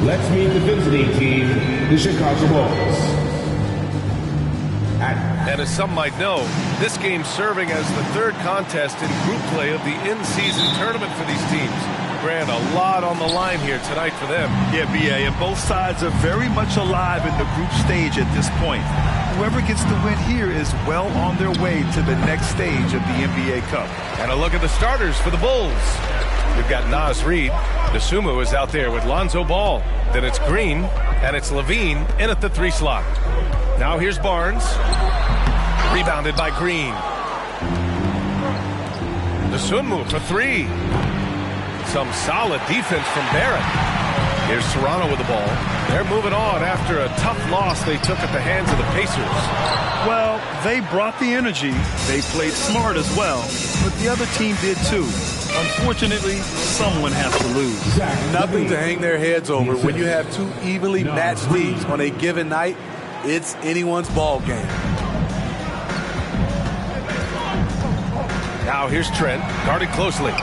Let's meet the visiting team, the Chicago Bulls. And as some might know, this game serving as the third contest in group play of the in-season tournament for these teams. Grant, a lot on the line here tonight for them. Yeah, B.A., and both sides are very much alive in the group stage at this point. Whoever gets the win here is well on their way to the next stage of the NBA Cup. And a look at the starters for the Bulls. We've got Naz Reid. Dosunmu is out there with Lonzo Ball. Then it's Green, and it's Levine in at the 3 slot. Now here's Barnes. Rebounded by Green. Dosunmu for 3. Some solid defense from Barrett. Here's Toronto with the ball. They're moving on after a tough loss they took at the hands of the Pacers. Well, they brought the energy. They played smart as well, but the other team did too. Unfortunately, someone has to lose. Nothing to hang their heads over. When you have two evenly matched teams on a given night, it's anyone's ball game. Now here's Trent, guarded closely,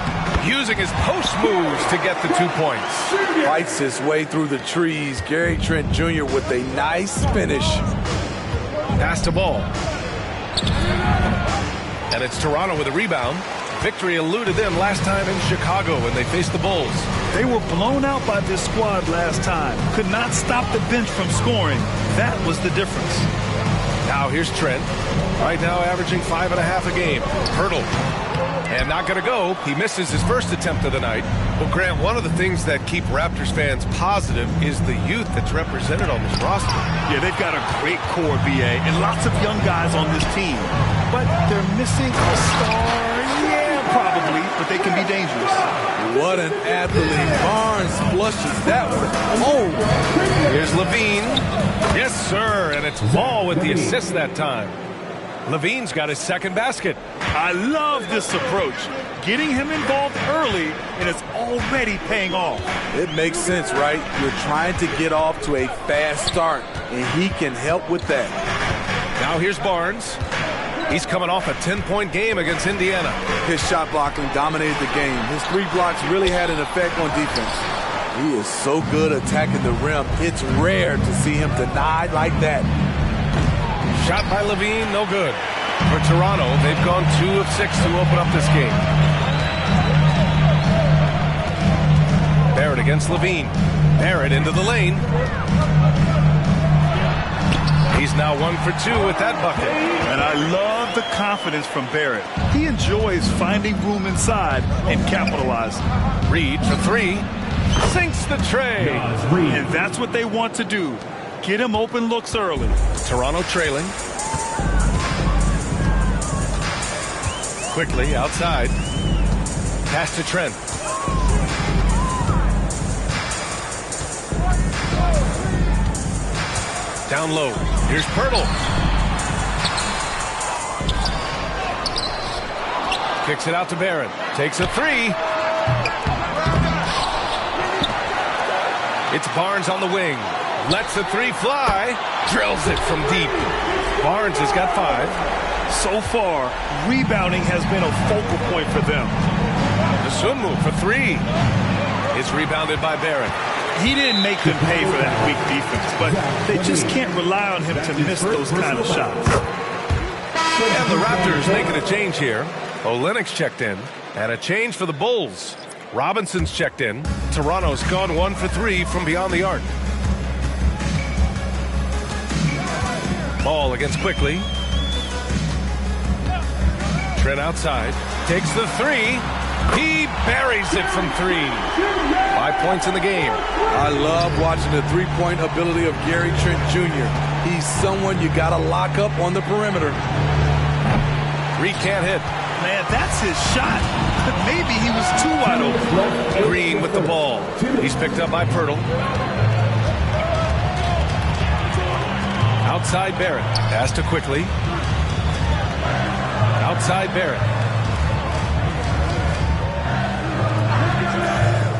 using his post moves to get the 2 points. Fights his way through the trees. Gary Trent Jr. with a nice finish. Pass to Ball. And it's Toronto with a rebound. Victory eluded them last time in Chicago when they faced the Bulls. They were blown out by this squad last time. Could not stop the bench from scoring. That was the difference. Now here's Trent. Right now averaging 5.5 a game. Hurdle. And not going to go. He misses his first attempt of the night. Well, Grant, one of the things that keep Raptors fans positive is the youth that's represented on this roster. Yeah, they've got a great core, B.A., and lots of young guys on this team. But they're missing a star. Yeah, probably, but they can be dangerous. What an athlete. Barnes flushes that one. Oh! Here's Levine. Yes, sir, and it's Ball with the assist that time. Levine's got his second basket. I love this approach. Getting him involved early, and it's already paying off. It makes sense, right? You're trying to get off to a fast start, and he can help with that. Now here's Barnes. He's coming off a 10-point game against Indiana. His shot blocking dominated the game. His 3 blocks really had an effect on defense. He is so good attacking the rim. It's rare to see him denied like that. Shot by Levine, no good. For Toronto, they've gone 2 of 6 to open up this game. Barrett against Levine. Barrett into the lane. He's now 1 for 2 with that bucket. And I love the confidence from Barrett. He enjoys finding room inside and capitalizing. Reid for 3. Sinks the tray. And that's what they want to do. Get him open looks early. Toronto trailing. Quickly outside. Pass to Trent. Down low. Here's Pirtle. Kicks it out to Barrett. Takes a 3. It's Barnes on the wing. Lets the 3 fly. Drills it from deep. Barnes has got 5. So far, rebounding has been a focal point for them. Dosunmu for 3. It's rebounded by Barrett. He didn't make them pay for that weak defense, but they just can't rely on him to miss those kind of shots. And the Raptors making a change here. Olynyk's checked in, and a change for the Bulls. Robinson's checked in. Toronto's gone 1 for 3 from beyond the arc. Ball against Quickly. Trent outside. Takes the 3. He buries it from 3. 5 points in the game. I love watching the 3-point ability of Gary Trent Jr. He's someone you got to lock up on the perimeter. Reid can't hit. Man, that's his shot. But maybe he was too wide open. Green with the ball. He's picked up by Pirtle. Outside Barrett. Pass to Quickly. Outside Barrett.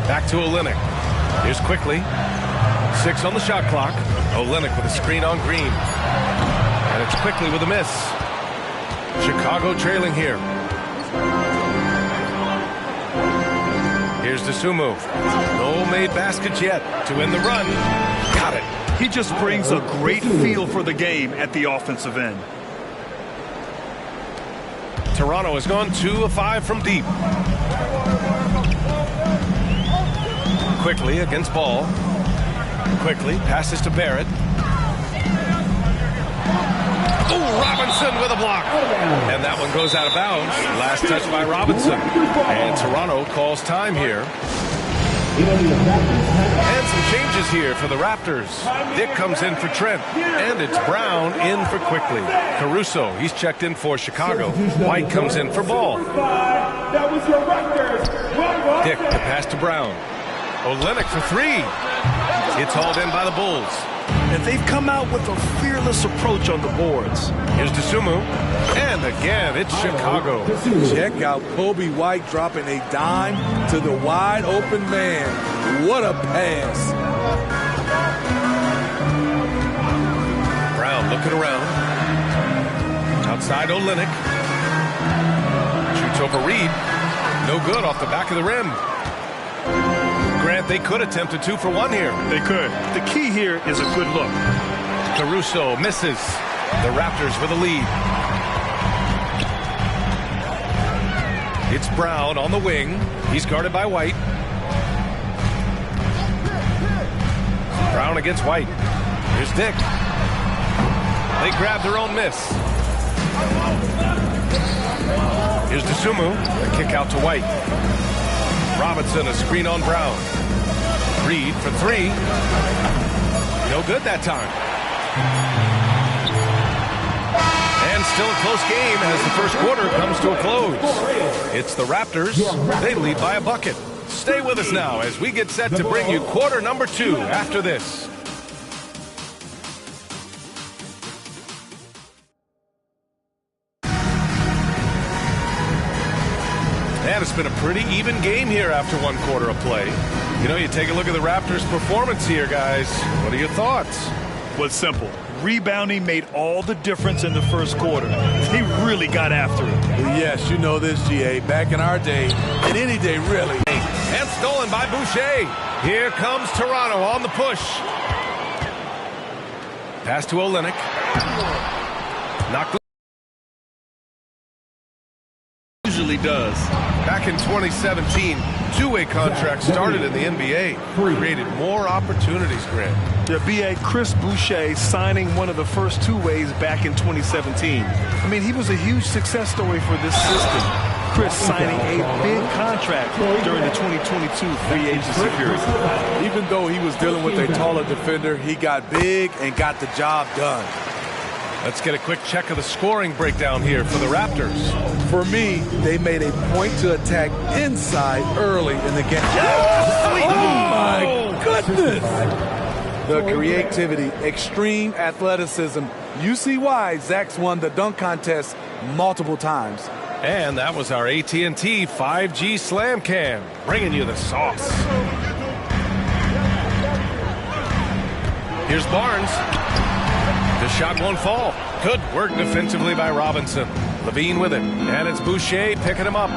Back to Olynyk. Here's Quickly. 6 on the shot clock. Olynyk with a screen on Green. And it's Quickly with a miss. Chicago trailing here. Here's Dosunmu. No made baskets yet to win the run. Got it. He just brings a great feel for the game at the offensive end. Toronto has gone 2 of 5 from deep. Quickly against Ball. Quickly passes to Barrett. Oh, Robinson with a block. And that one goes out of bounds. Last touch by Robinson. And Toronto calls time here. And some changes here for the Raptors. Dick comes in for Trent. And it's Brown in for Quickly. Caruso, he's checked in for Chicago. White comes in for Ball. Dick to pass to Brown. Olynyk for 3. It's hauled in by the Bulls. And they've come out with a fearless approach on the boards. Here's Dosunmu. And again, it's Chicago. Check out Kobe White dropping a dime to the wide open man. What a pass. Brown looking around. Outside Olynyk. Shoots over Reed. No good off the back of the rim. Grant, they could attempt a 2 for 1 here. They could. The key here is a good look. Caruso misses. The Raptors with a lead. It's Brown on the wing. He's guarded by White. Brown against White. Here's Dick. They grab their own miss. Here's Dosunmu. A kick out to White. Robinson, a screen on Brown. Reed for 3. No good that time. And still a close game as the first quarter comes to a close. It's the Raptors. They lead by a bucket. Stay with us now as we get set to bring you quarter number 2 after this. And it's been a pretty even game here after 1 quarter of play. You know, you take a look at the Raptors' performance here, guys. What are your thoughts? Well, it's simple. Rebounding made all the difference in the first quarter. They really got after it. Well, yes, you know this, GA. Back in our day, and any day, really. And stolen by Boucher. Here comes Toronto on the push. Pass to Olynyk. Knocked. Usually does. Back in 2017, two-way contracts started in the NBA. Created more opportunities, Grant. Yeah, B.A. Chris Boucher signing one of the first two-ways back in 2017. I mean, he was a huge success story for this system. Chris signing a big contract during the 2022 free agency period. Even though he was dealing with a taller defender, he got big and got the job done. Let's get a quick check of the scoring breakdown here for the Raptors. For me, they made a point to attack inside early in the game. Oh, my goodness! The creativity, extreme athleticism. You see why Zach's won the dunk contest multiple times. And that was our AT&T 5G Slam Cam, bringing you the sauce. Here's Barnes. The shot won't fall. Good work defensively by Robinson. Levine with it. And it's Boucher picking him up.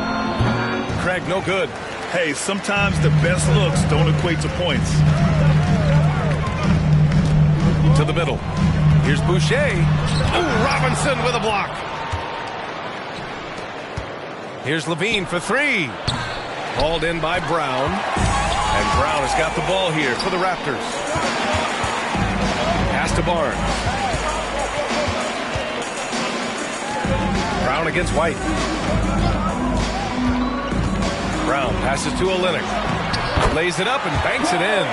Craig, no good. Hey, sometimes the best looks don't equate to points. To the middle. Here's Boucher. Oh, Robinson with a block. Here's Levine for 3. Hauled in by Brown. And Brown has got the ball here for the Raptors. Pass to Barnes. Brown against White. Brown passes to Olynyk. Lays it up and banks it in.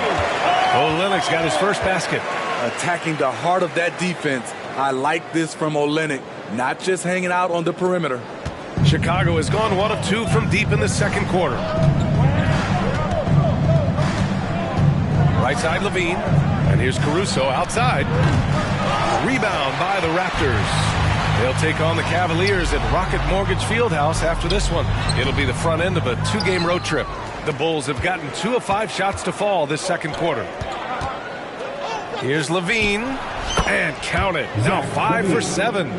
Olynyk's got his first basket. Attacking the heart of that defense. I like this from Olynyk. Not just hanging out on the perimeter. Chicago has gone 1 of 2 from deep in the second quarter. Right side Levine. And here's Caruso outside. Rebound by the Raptors. They'll take on the Cavaliers at Rocket Mortgage Fieldhouse after this one. It'll be the front end of a 2-game road trip. The Bulls have gotten 2 of 5 shots to fall this second quarter. Here's Levine. And count it. Now 5 for 7.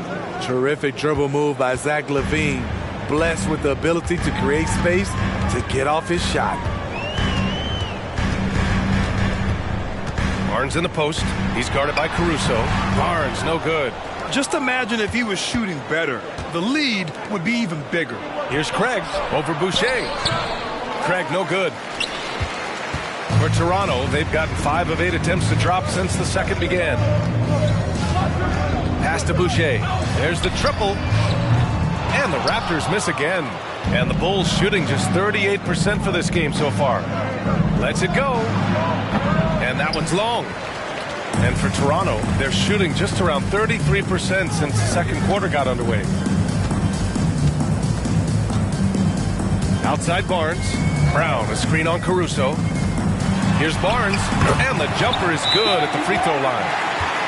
Terrific dribble move by Zach LaVine. Blessed with the ability to create space to get off his shot. Barnes in the post. He's guarded by Caruso. Barnes, no good. Just imagine if he was shooting better. The lead would be even bigger. Here's Craig over Boucher. Craig, no good. For Toronto, they've gotten 5 of 8 attempts to drop since the second began. Pass to Boucher. There's the triple. And the Raptors miss again. And the Bulls shooting just 38% for this game so far. Lets it go. And that one's long. And for Toronto, they're shooting just around 33% since the second quarter got underway. Outside Barnes. Brown, a screen on Caruso. Here's Barnes, and the jumper is good at the free throw line.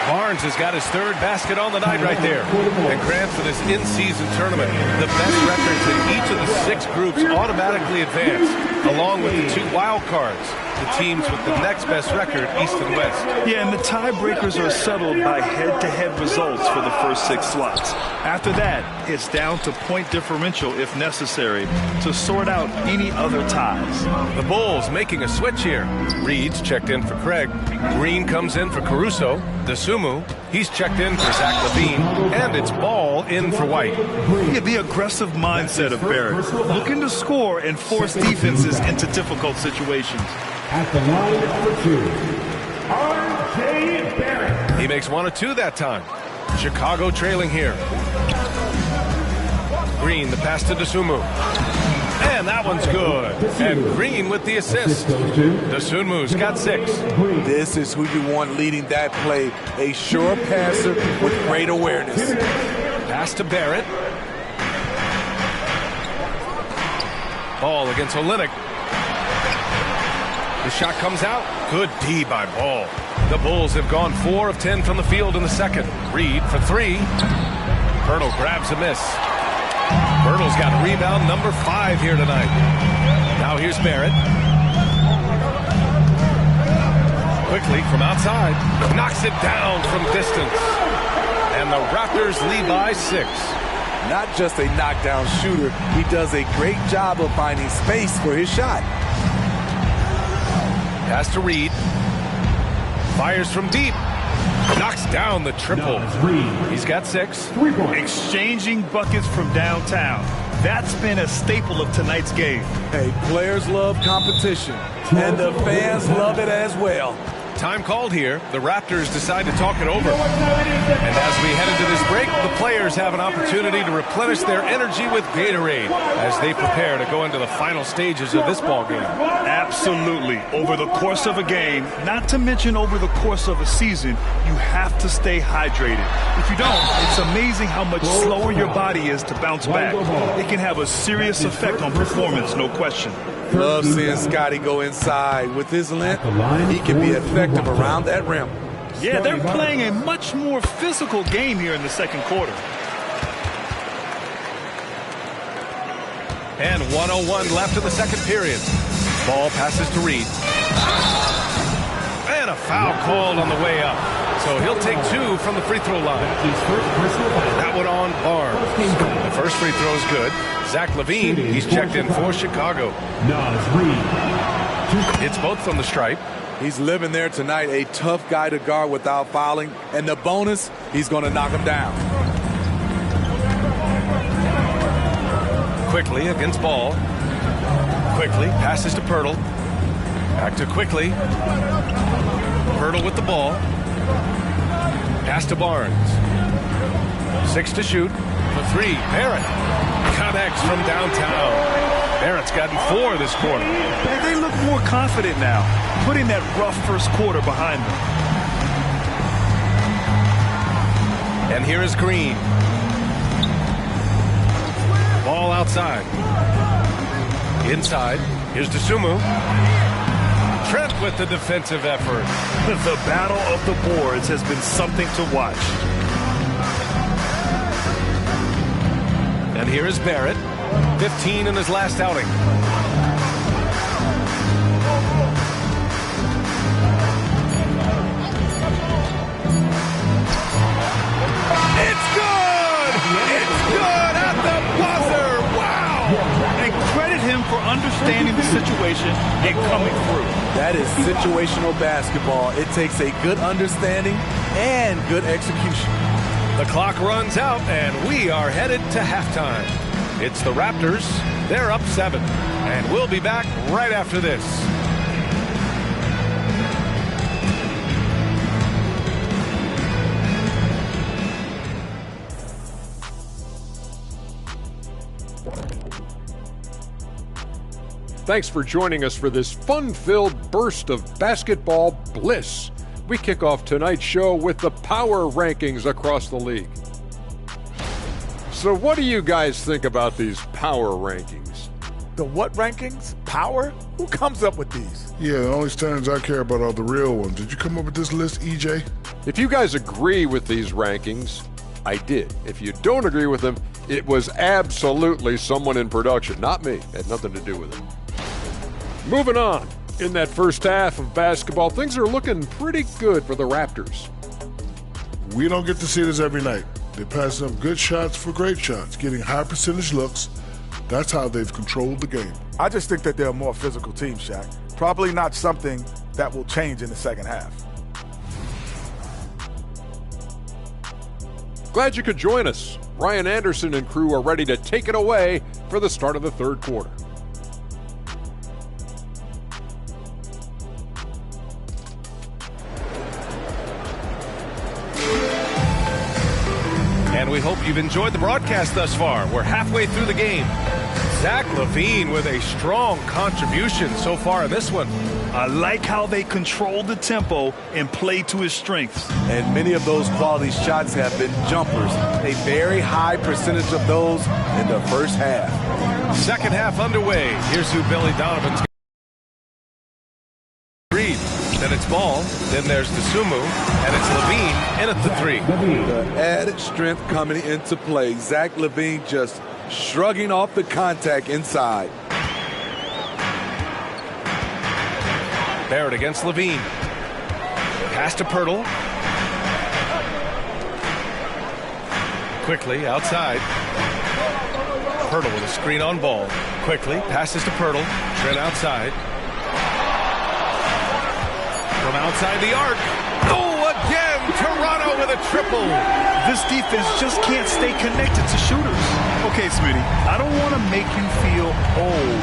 Barnes has got his 3rd basket on the night right there. And Grant, for this in-season tournament, the best records in each of the 6 groups automatically advance, along with the 2 wild cards, the teams with the next best record, East and West. Yeah, and the tiebreakers are settled by head-to-head results for the first 6 slots. After that, it's down to point differential if necessary to sort out any other ties. The Bulls making a switch here. Reed's checked in for Craig. Green comes in for Caruso. Dosunmu, he's checked in for Zach LaVine. And it's Ball in for White. Yeah, the aggressive mindset of Barrett. Looking to score and force defenses into difficult situations. At the line number 2, R.J. Barrett. He makes 1 of 2 that time. Chicago trailing here. Green, the pass to Dosunmu. And that one's good. And Green with the assist. Dosunmu's got 6. This is who you want leading that play. A sure passer with great awareness. Pass to Barrett. Ball against Olynyk. The shot comes out. Good D by Ball. The Bulls have gone 4 of 10 from the field in the second. Reed for 3. Pirtle grabs a miss. Pirtle's got rebound number 5 here tonight. Now here's Barrett. Quickly from outside. Knocks it down from distance. And the Raptors lead by 6. Not just a knockdown shooter, he does a great job of finding space for his shot. Pass to Reed. Fires from deep. Knocks down the triple. He's got 6. Exchanging buckets from downtown. That's been a staple of tonight's game. Hey, players love competition, and the fans love it as well. Time called here. The Raptors decide to talk it over. And as we head into this break, the players have an opportunity to replenish their energy with Gatorade as they prepare to go into the final stages of this ball game. Absolutely. Over the course of a game, not to mention over the course of a season, you have to stay hydrated. If you don't, it's amazing how much slower your body is to bounce back. It can have a serious effect on performance, no question. Love seeing Scotty go inside. With his length, he can be effective around that rim. Yeah, they're playing a much more physical game here in the second quarter. And 1:01 left in the second period. Ball passes to Reed. And a foul called on the way up. So he'll take 2 from the free throw line. That one on Barnes. The first free throw is good. Zach LaVine, he's checked in for Chicago. It's both from the stripe. He's living there tonight, a tough guy to guard without fouling. And the bonus, he's going to knock him down. Quickly against Ball. Quickly passes to Pirtle. Back to Quickly. Pirtle with the ball. Pass to Barnes. 6 to shoot. For 3, Barrett. Connects from downtown. Barrett's gotten 4 this quarter. They look more confident now, putting that rough first quarter behind them. And here is Green. Ball outside. Inside. Here's Dosunmu. Trent with the defensive effort. The battle of the boards has been something to watch. And here is Barrett. 15 in his last outing. It's good! It's good at the buzzer! Wow! And credit him for understanding the situation situation and coming through. That is situational basketball. It takes a good understanding and good execution. The clock runs out, and we are headed to halftime. It's the Raptors. They're up 7, and we'll be back right after this. Thanks for joining us for this fun-filled burst of basketball bliss. We kick off tonight's show with the power rankings across the league. So what do you guys think about these power rankings? The what rankings? Power? Who comes up with these? Yeah, the only standards I care about are the real ones. Did you come up with this list, EJ? If you guys agree with these rankings, I did. If you don't agree with them, it was absolutely someone in production, not me. It had nothing to do with it. Moving on. In that first half of basketball, things are looking pretty good for the Raptors. We don't get to see this every night. They're passing up good shots for great shots, getting high percentage looks. That's how they've controlled the game. I just think that they're a more physical team, Shaq. Probably not something that will change in the second half. Glad you could join us. Ryan Anderson and crew are ready to take it away for the start of the third quarter. And we hope you've enjoyed the broadcast thus far. We're halfway through the game. Zach LaVine with a strong contribution so far in this one. I like how they control the tempo and play to his strengths. And many of those quality shots have been jumpers. A very high percentage of those in the first half. Second half underway. Here's who Billy Donovan's Reed. Then it's Ball. Then there's DeSumo. And it's LaVine in at the 3. The added strength coming into play. Zach LaVine just shrugging off the contact inside. Barrett against LaVine. Pass to Pirtle. Quickly outside. Pirtle with a screen on Ball. Quickly passes to Pirtle. Trent outside. From outside the arc. Oh, again! Toronto with a triple. This defense just can't stay connected to shooters. Okay, Smitty, I don't want to make you feel old,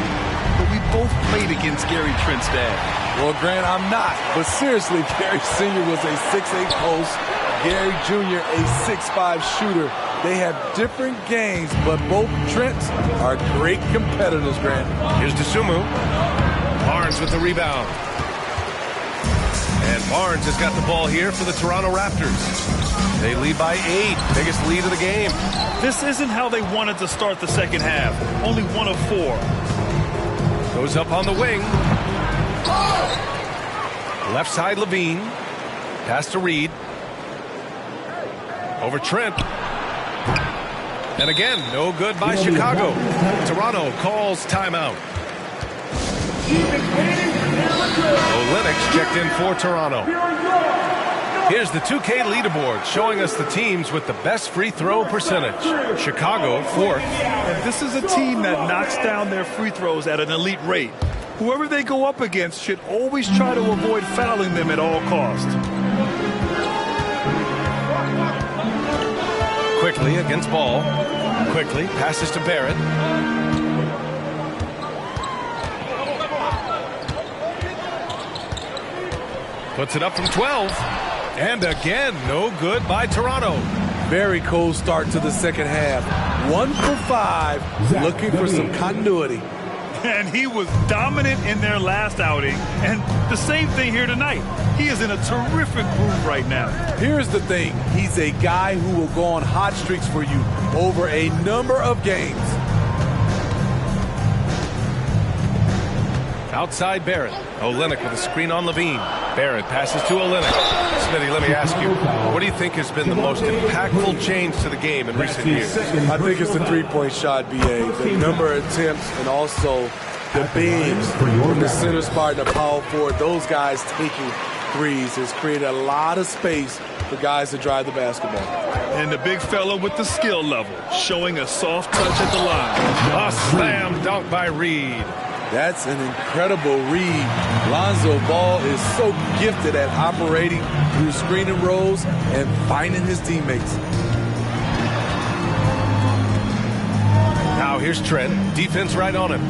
but we both played against Gary Trent's dad. Well, Grant, I'm not. But seriously, Gary Sr. was a 6'8 post. Gary Jr. a 6'5 shooter. They have different games, but both Trents are great competitors, Grant. Here's DeSumo. Barnes with the rebound. And Barnes has got the ball here for the Toronto Raptors. They lead by 8. Biggest lead of the game. This isn't how they wanted to start the second half. Only 1 of 4. Goes up on the wing. Left side LaVine. Pass to Reed. Over Trent. And again, no good by Chicago. Toronto calls timeout. Olynyk checked in for Toronto. Here's the 2K leaderboard showing us the teams with the best free throw percentage. Chicago 4th. And this is a team that knocks down their free throws at an elite rate. Whoever they go up against should always try to avoid fouling them at all costs. Quickly against Ball. Quickly passes to Barrett. Puts it up from 12. And again, no good by Toronto. Very cold start to the second half. 1 for 5, looking for some continuity. And he was dominant in their last outing. And the same thing here tonight. He is in a terrific groove right now. Here's the thing. He's a guy who will go on hot streaks for you over a number of games. Outside Barrett. Olynyk with a screen on LaVine. Barrett passes to Olynyk. Smitty, let me ask you, what do you think has been the most impactful change to the game in recent years? I think it's the three-point shot, B.A. The number of attempts and also the bigs from the center spot and the power forward. Those guys taking threes has created a lot of space for guys to drive the basketball. And the big fella with the skill level, showing a soft touch at the line. A slam dunk by Reed. That's an incredible read. Lonzo Ball is so gifted at operating through screening roles and finding his teammates. Now here's Trent. Defense right on him.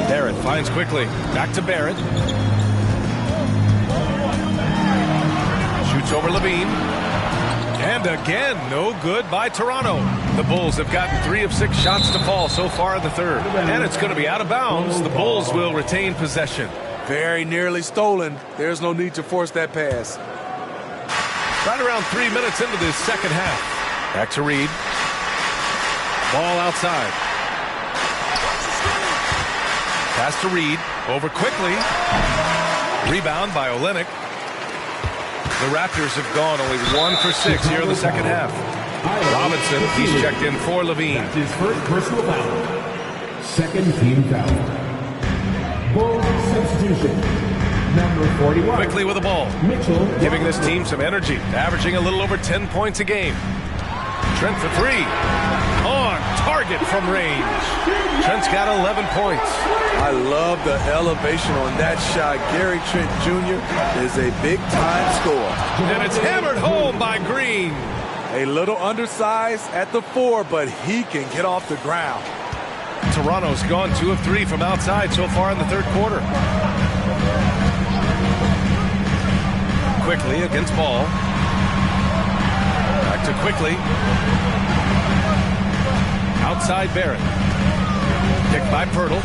Barrett finds quickly. Back to Barrett. Shoots over Levine. And again, no good by Toronto. The Bulls have gotten 3 of 6 shots to fall so far in the third. And it's going to be out of bounds. The Bulls will retain possession. Very nearly stolen. There's no need to force that pass. Right around 3 minutes into this second half. Back to Reed. Ball outside. Pass to Reed. Over quickly. Rebound by Olynyk. The Raptors have gone only 1 for 6 here in the second half. Robinson, he's checked in for Levine. That's his first personal foul. Second team foul. Bulls substitution. Number 41. Quickly with the ball. Mitchell. Giving this team some energy. Averaging a little over 10 points a game. Trent for 3. On target from range. Trent's got 11 points. I love the elevation on that shot. Gary Trent Jr. is a big-time scorer. And it's hammered home by Green. A little undersized at the 4, but he can get off the ground. Toronto's gone 2 of 3 from outside so far in the third quarter. Quickly against Ball. Back to Quickly. Outside Barrett. Picked by Pirtle.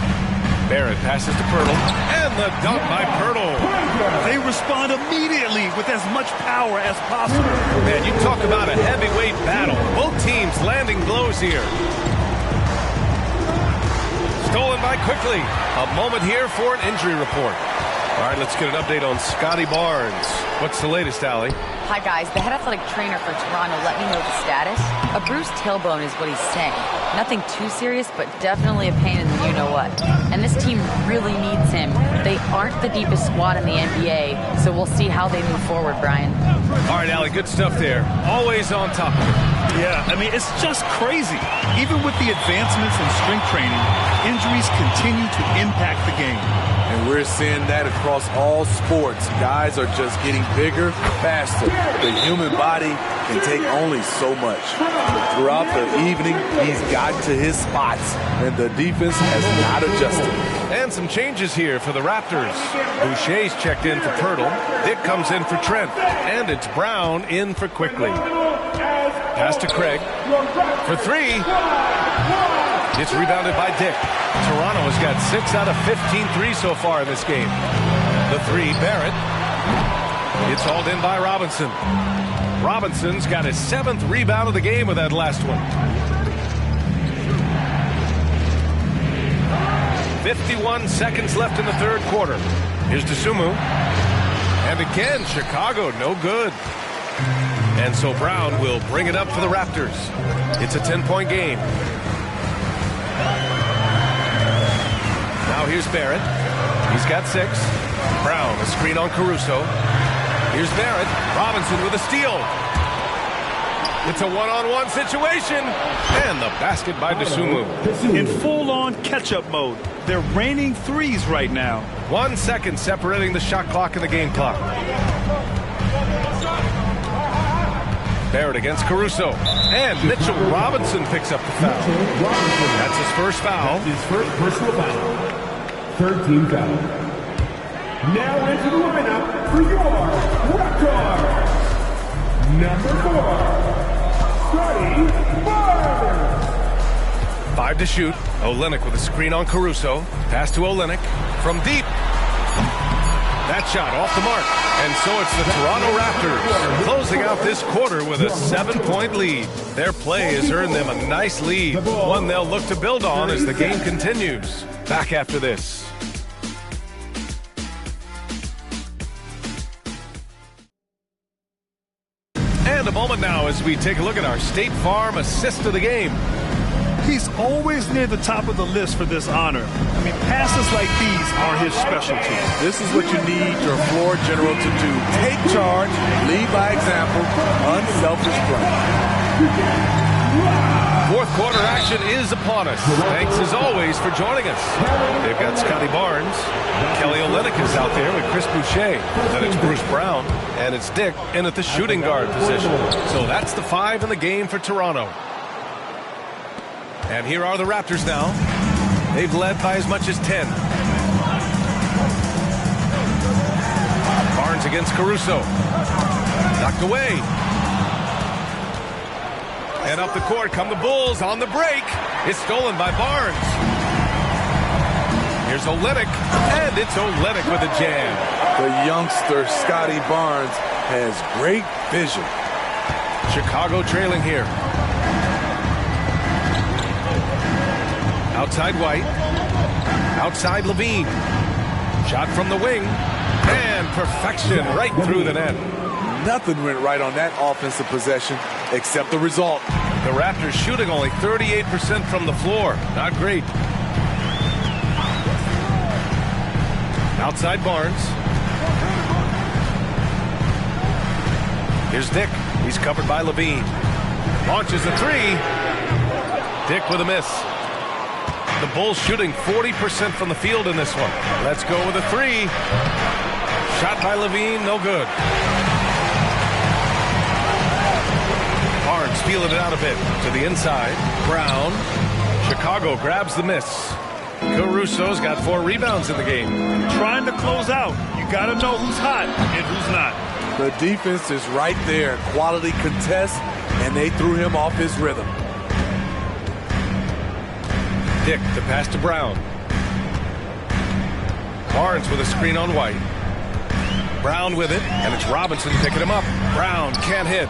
Barrett passes to Pirtle. And the dunk by Pirtle. They respond immediately with as much power as possible. Man, you talk about a heavyweight battle. Both teams landing blows here. Stolen by Quickly. A moment here for an injury report. All right, let's get an update on Scotty Barnes. What's the latest, Allie? Hi, guys. The head athletic trainer for Toronto let me know the status. A bruised tailbone is what he's saying. Nothing too serious, but definitely a pain in the you-know-what. And this team really needs him. They aren't the deepest squad in the NBA, so we'll see how they move forward, Brian. All right, Allie, good stuff there. Always on top of it. Yeah, I mean, it's just crazy. Even with the advancements in strength training, injuries continue to impact the game. And we're seeing that across all sports. Guys are just getting bigger, faster. The human body can take only so much. But throughout the evening, he's gotten to his spots, and the defense has not adjusted. And some changes here for the Raptors. Boucher's checked in for Pirtle. Dick comes in for Trent. And it's Brown in for Quickly. Pass to Craig. For 3. It's rebounded by Dick. Toronto has got 6 out of 15 threes so far in this game. The 3, Barrett. It's hauled in by Robinson. Robinson's got his 7th rebound of the game with that last one. 51 seconds left in the third quarter. Here's Dosunmu. And again, Chicago, no good. And so Brown will bring it up for the Raptors. It's a 10-point game. Now here's Barrett. He's got 6. Brown, a screen on Caruso. Here's Barrett. Robinson with a steal. It's a one-on-one situation. And the basket by Dosunmu. In full-on catch-up mode. They're raining threes right now. 1 second separating the shot clock and the game clock. Barrett against Caruso. And Mitchell Robinson picks up the foul. That's his first foul. That's his first personal foul. Third team foul. Now into the lineup for your Raptors. Number 4, Scotty Barnes. 5 to shoot. Olynyk with a screen on Caruso. Pass to Olynyk from deep. That shot off the mark. And so it's the Toronto Raptors closing out this quarter with a 7-point lead. Their play has earned them a nice lead, one they'll look to build on as the game continues. Back after this. And a moment now as we take a look at our State Farm assist of the game. He's always near the top of the list for this honor. I mean, passes like these are his specialty. This is what you need your floor general to do. Take charge, lead by example, unselfish play. Fourth quarter action is upon us. Thanks as always for joining us. They've got Scotty Barnes. Kelly Olynyk is out there with Chris Boucher. Then it's Bruce Brown. And it's Dick in at the shooting guard position. So that's the 5 in the game for Toronto. And here are the Raptors now. They've led by as much as 10. Barnes against Caruso. Knocked away. And up the court come the Bulls on the break. It's stolen by Barnes. Here's Olynyk, and it's Olynyk with a jam. The youngster, Scotty Barnes, has great vision. Chicago trailing here. Outside White. Outside Levine. Shot from the wing. And perfection right through the net. Nothing went right on that offensive possession except the result. The Raptors shooting only 38% from the floor. Not great. Outside Barnes. Here's Dick. He's covered by Levine. Launches a three. Dick with a miss. The Bulls shooting 40% from the field in this one. Let's go with a three. Shot by Levine, no good. Barnes feeling it out a bit to the inside. Brown. Chicago grabs the miss. Caruso's got 4 rebounds in the game. Trying to close out. You got to know who's hot and who's not. The defense is right there. Quality contest, and they threw him off his rhythm. Dick, the pass to Brown. Barnes with a screen on White. Brown with it, and it's Robinson picking him up. Brown can't hit.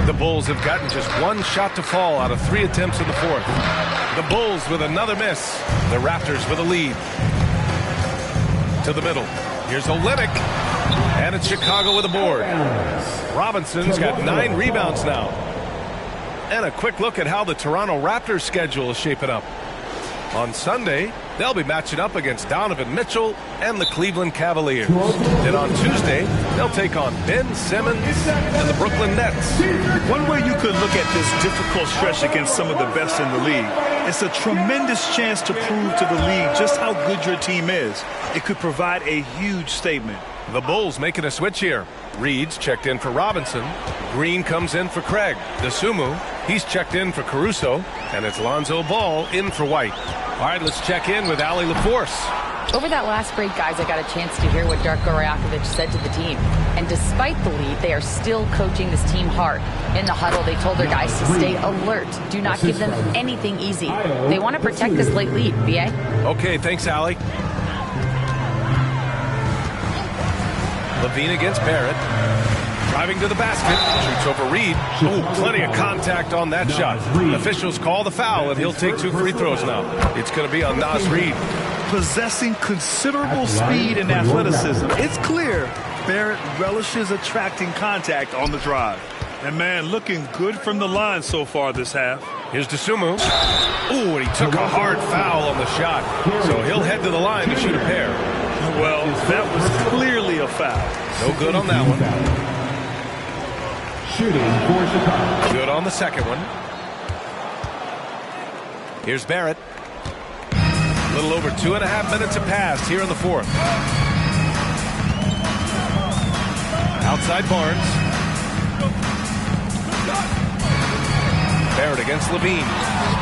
The Bulls have gotten just 1 shot to fall out of 3 attempts in the fourth. The Bulls with another miss. The Raptors with a lead. To the middle. Here's Olynyk. And it's Chicago with a board. Robinson's got 9 rebounds now. And a quick look at how the Toronto Raptors schedule is shaping up. On Sunday, they'll be matching up against Donovan Mitchell and the Cleveland Cavaliers. Then on Tuesday, they'll take on Ben Simmons and the Brooklyn Nets. One way you could look at this difficult stretch against some of the best in the league, it's a tremendous chance to prove to the league just how good your team is. It could provide a huge statement. The Bulls making a switch here. Reed's checked in for Robinson. Green comes in for Craig. DeSumo, he's checked in for Caruso. And it's Lonzo Ball in for White. All right, let's check in with Allie LaForce. Over that last break, guys, I got a chance to hear what Darko Rajakovic said to the team. And despite the lead, they are still coaching this team hard. In the huddle, they told their guys to stay alert. Do not give them anything easy. They want to protect this late lead, B.A. Okay, thanks, Allie. Levine against Barrett. Driving to the basket. Shoots over Reed. Oh, plenty of contact on that shot. Officials call the foul, and he'll take 2 free throws now. It's going to be on Naz Reid. Possessing considerable speed and athleticism, it's clear Barrett relishes attracting contact on the drive. And, man, looking good from the line so far this half. Here's DeSumo. Oh, and he took a hard foul on the shot. So he'll head to the line to shoot a pair. Well, that was clearly a foul. No good on that one. Shooting for Chicago. Good on the second one. Here's Barrett. A little over 2.5 minutes have passed here in the fourth. Outside Barnes. Barrett against Levine.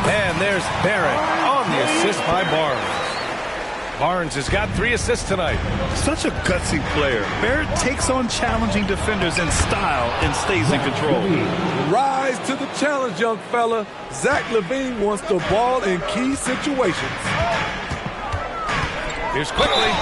And there's Barrett on the assist by Barnes. Barnes has got 3 assists tonight. Such a gutsy player. Barrett takes on challenging defenders in style and stays in control. Rise to the challenge, young fella. Zach LaVine wants the ball in key situations. Here's quickly.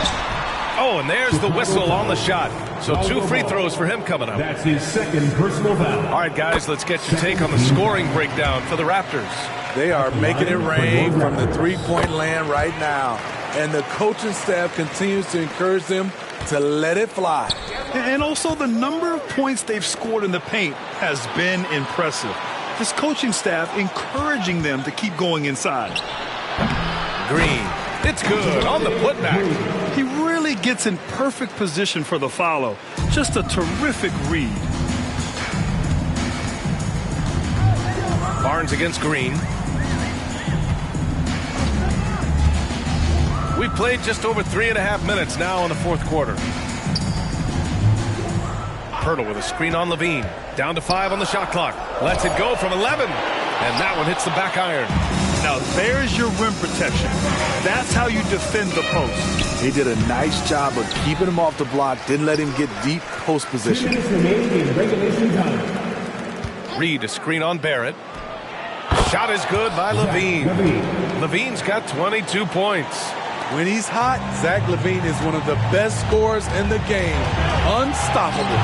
Oh, and there's the whistle on the shot. So 2 free throws for him coming up. That's his second personal foul. All right, guys, let's get your take on the scoring breakdown for the Raptors. They are making it rain from the three-point land right now. And the coaching staff continues to encourage them to let it fly. And also the number of points they've scored in the paint has been impressive. This coaching staff encouraging them to keep going inside. Green. It's good on the putback. He really gets in perfect position for the follow. Just a terrific read. Barnes against Green. We've played just over 3.5 minutes now in the fourth quarter. Pirtle with a screen on Levine. Down to 5 on the shot clock. Lets it go from 11. And that one hits the back iron. Now there's your rim protection. That's how you defend the post. He did a nice job of keeping him off the block. Didn't let him get deep post position. Reed, a screen on Barrett. Shot is good by Levine. Levine's got 22 points. When he's hot, Zach LaVine is one of the best scorers in the game. Unstoppable.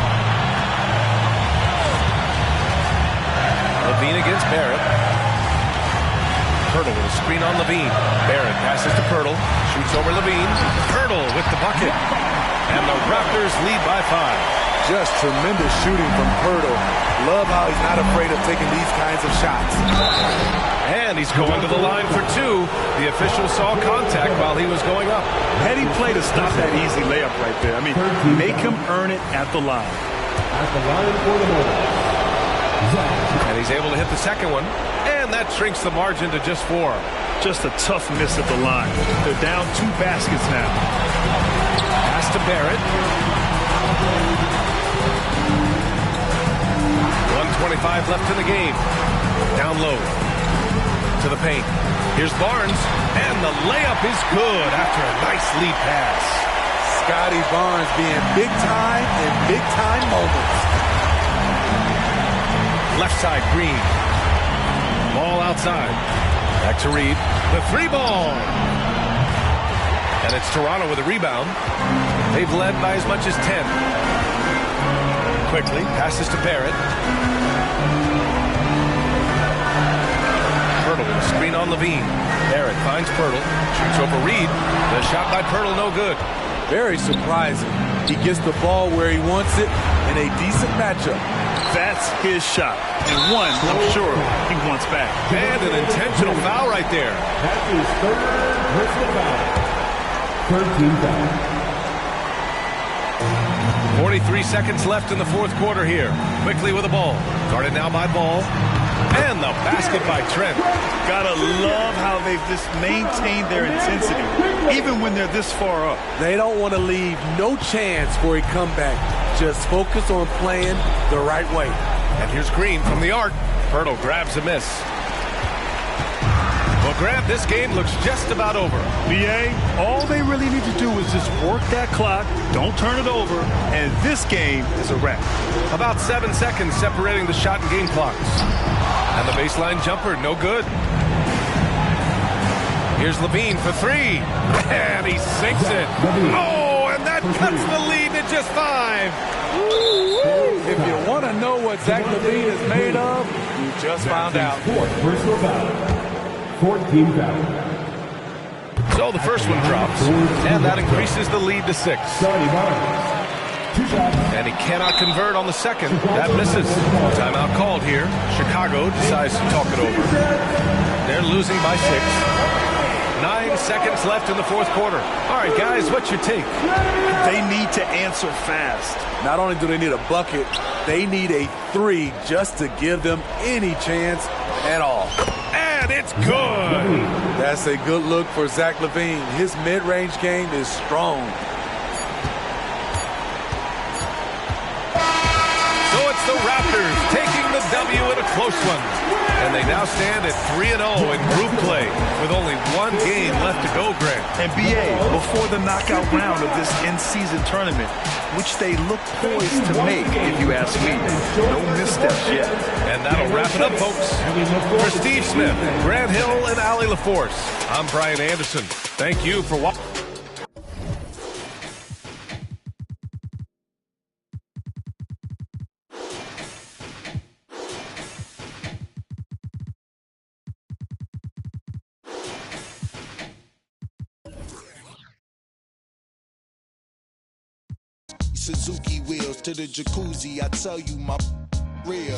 Levine against Barrett. Pirtle with a screen on Levine. Barrett passes to Pirtle. Shoots over Levine. Pirtle with the bucket. And the Raptors lead by 5. Just tremendous shooting from Pirtle. Love how he's not afraid of taking these kinds of shots. And he's going to the line for 2. The official saw contact while he was going up. Heady play to stop that easy layup right there. I mean, make him earn it at the line. And he's able to hit the second one. And that shrinks the margin to just 4. Just a tough miss at the line. They're down 2 baskets now. Pass to Barrett. 1:25 left in the game. Down low to the paint. Here's Barnes. And the layup is good after a nice lead pass. Scotty Barnes being big time in big time moments. Left side, Green. Ball outside. Back to Reed. The 3-ball. And it's Toronto with a rebound. They've led by as much as 10. Quickly, passes to Barrett. Pirtle with a screen on Levine. Barrett finds Pirtle. Shoots over Reed. The shot by Pirtle, no good. Very surprising. He gets the ball where he wants it in a decent matchup. That's his shot. And one, I'm sure, he wants back. And an intentional foul right there. That is third personal foul. 13 foul. 43 seconds left in the fourth quarter here. Quickly with the ball. Guarded now by Ball. And the basket by Trent. Gotta love how they've just maintained their intensity, even when they're this far up. They don't want to leave no chance for a comeback. Just focus on playing the right way. And here's Green from the arc. Pirtle grabs a miss. Well, Grant, this game looks just about over. BA, all they really need to do is just work that clock, don't turn it over, and this game is a wrap. About 7 seconds separating the shot and game clocks. And the baseline jumper, no good. Here's Levine for 3. And he sinks it. Oh, and that cuts the lead to just 5. If you want to know what Zach LaVine is made of, you just found out. Fourth personal foul. 14 foul. So the first one drops, and that increases the lead to 6. And he cannot convert on the second. That misses. Timeout called here. Chicago decides to talk it over. They're losing by 6. 9 seconds left in the fourth quarter. All right, guys, what's your take? They need to answer fast. Not only do they need a bucket, they need a 3 just to give them any chance at all. And it's good. That's a good look for Zach LaVine. His mid-range game is strong. So it's the Raptors taking the W in a close one. And they now stand at 3-0 in group play with only 1 game left to go, Grant. And BA, before the knockout round of this in-season tournament, which they look poised to make, if you ask me. No missteps yet. And that'll wrap it up, folks. For Steve Smith, Grant Hill, and Allie LaForce, I'm Brian Anderson. Thank you for watching. Suzuki wheels to the jacuzzi, I tell you my real.